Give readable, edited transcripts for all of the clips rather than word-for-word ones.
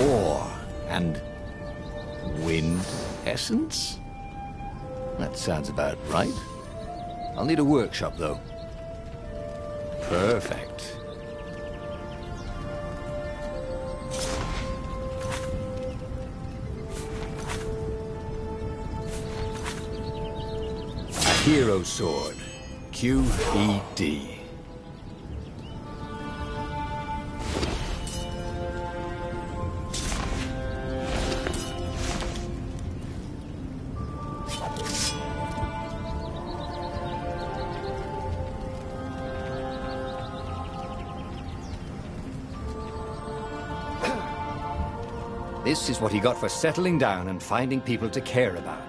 ore and wind essence? That sounds about right. I'll need a workshop, though. Perfect. A hero sword. QED. This is what he got for settling down and finding people to care about.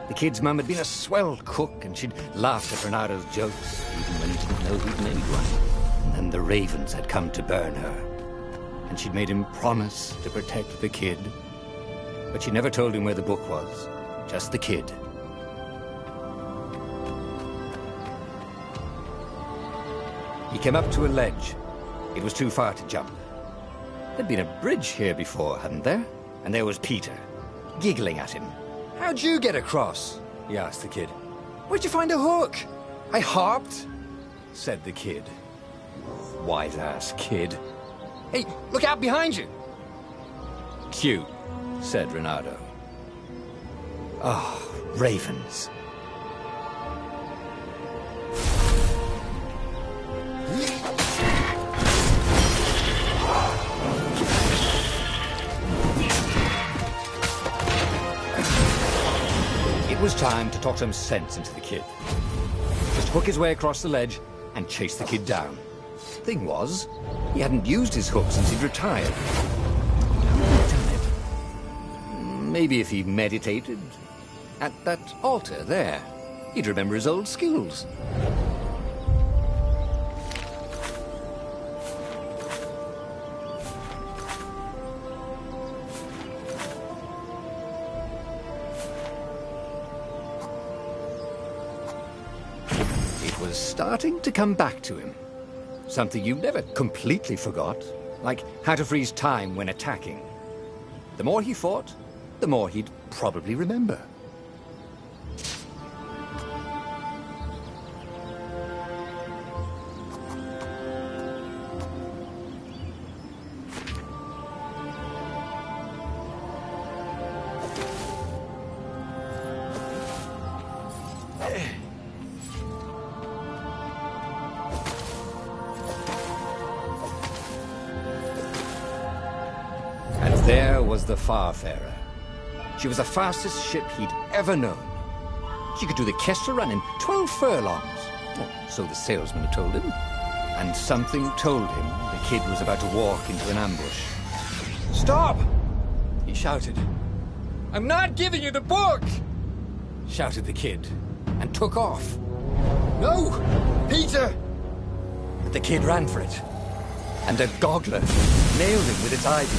The kid's mum had been a swell cook, and she'd laughed at Renado's jokes, even when he didn't know he'd made one. And then the ravens had come to burn her. And she'd made him promise to protect the kid. But she never told him where the book was, just the kid. He came up to a ledge. It was too far to jump. There'd been a bridge here before, hadn't there? And there was Peter, giggling at him. "How'd you get across?" he asked the kid. "Where'd you find a hook?" "I hopped," said the kid. Wise-ass kid. "Hey, look out behind you!" "Cute," said Renado. Oh, ravens. It was time to talk some sense into the kid. Just hook his way across the ledge and chase the kid down. Thing was, he hadn't used his hook since he'd retired. How had he done it? Maybe if he meditated at that altar there, he'd remember his old skills. Starting to come back to him. Something you never completely forgot, like how to freeze time when attacking. The more he fought, the more he'd probably remember. There was the Farfarer. She was the fastest ship he'd ever known. She could do the Kessel Run in 12 furlongs. Or so the salesman had told him. And something told him the kid was about to walk into an ambush. "Stop!" he shouted. "I'm not giving you the book!" shouted the kid, and took off. "No! Peter!" But the kid ran for it, and a goggler nailed him with its ivy.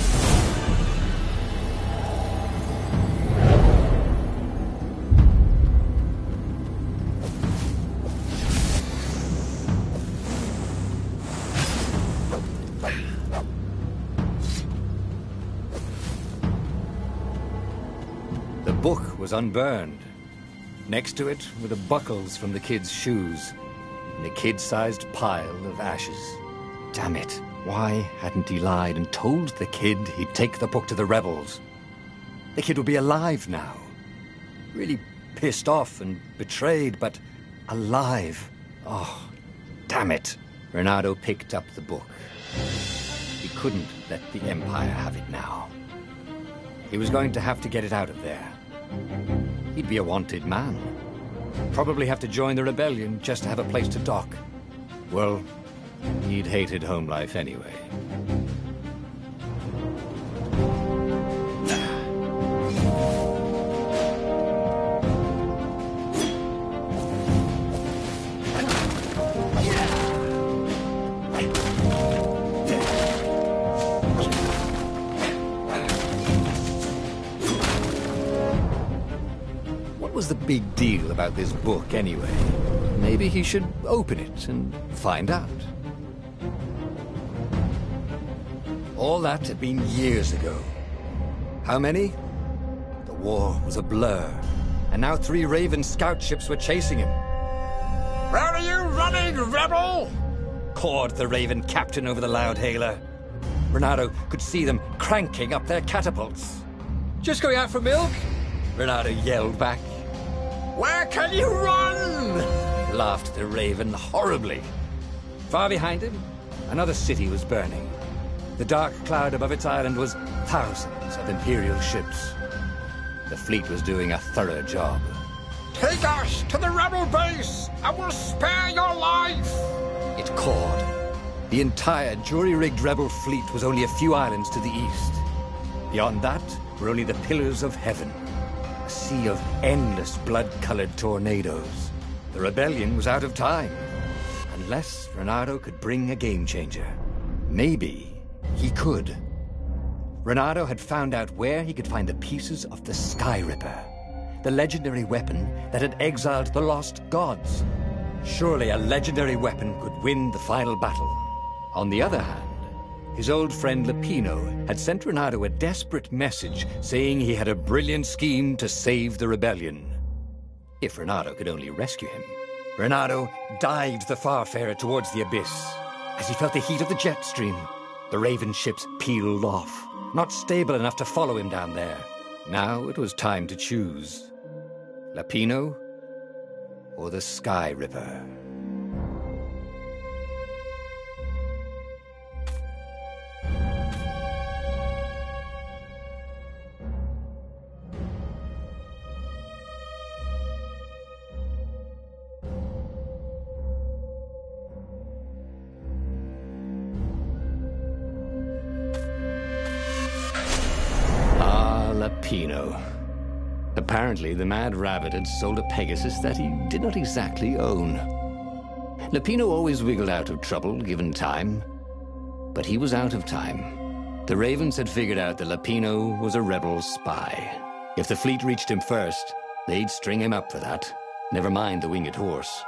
The book was unburned. Next to it were the buckles from the kid's shoes, and a kid-sized pile of ashes. Damn it, why hadn't he lied and told the kid he'd take the book to the rebels? The kid would be alive now. Really pissed off and betrayed, but alive. Oh, damn it. Renado picked up the book. He couldn't let the Empire have it now. He was going to have to get it out of there. He'd be a wanted man. Probably have to join the rebellion just to have a place to dock. Well, he'd hated home life anyway. What was the big deal about this book anyway? Maybe he should open it and find out. All that had been years ago. How many? The war was a blur, and now 3 Raven scout ships were chasing him. Where are you running, rebel? Cawed the Raven captain over the loudhailer. Renato could see them cranking up their catapults. Just going out for milk? Renato yelled back. Where can you run? Laughed the Raven horribly. Far behind him, another city was burning. The dark cloud above its island was thousands of Imperial ships. The fleet was doing a thorough job. Take us to the rebel base, and we'll spare your life! It cawed. The entire jury-rigged rebel fleet was only a few islands to the east. Beyond that were only the pillars of heaven, a sea of endless blood-colored tornadoes. The rebellion was out of time, unless Renato could bring a game-changer. Maybe he could. Renato had found out where he could find the pieces of the Sky Ripper, the legendary weapon that had exiled the lost gods. Surely a legendary weapon could win the final battle. On the other hand, his old friend Lapino had sent Renato a desperate message saying he had a brilliant scheme to save the rebellion. If Renato could only rescue him. Renato dived the Farfarer towards the abyss. As he felt the heat of the jet stream, the Raven ships peeled off, not stable enough to follow him down there. Now it was time to choose. Lapino or the Sky Ripper? Lapino. Apparently, the Mad Rabbit had sold a Pegasus that he did not exactly own. Lapino always wiggled out of trouble, given time. But he was out of time. The Ravens had figured out that Lapino was a rebel spy. If the fleet reached him first, they'd string him up for that. Never mind the winged horse.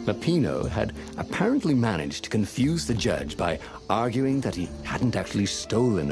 Lapino had apparently managed to confuse the judge by arguing that he hadn't actually stolen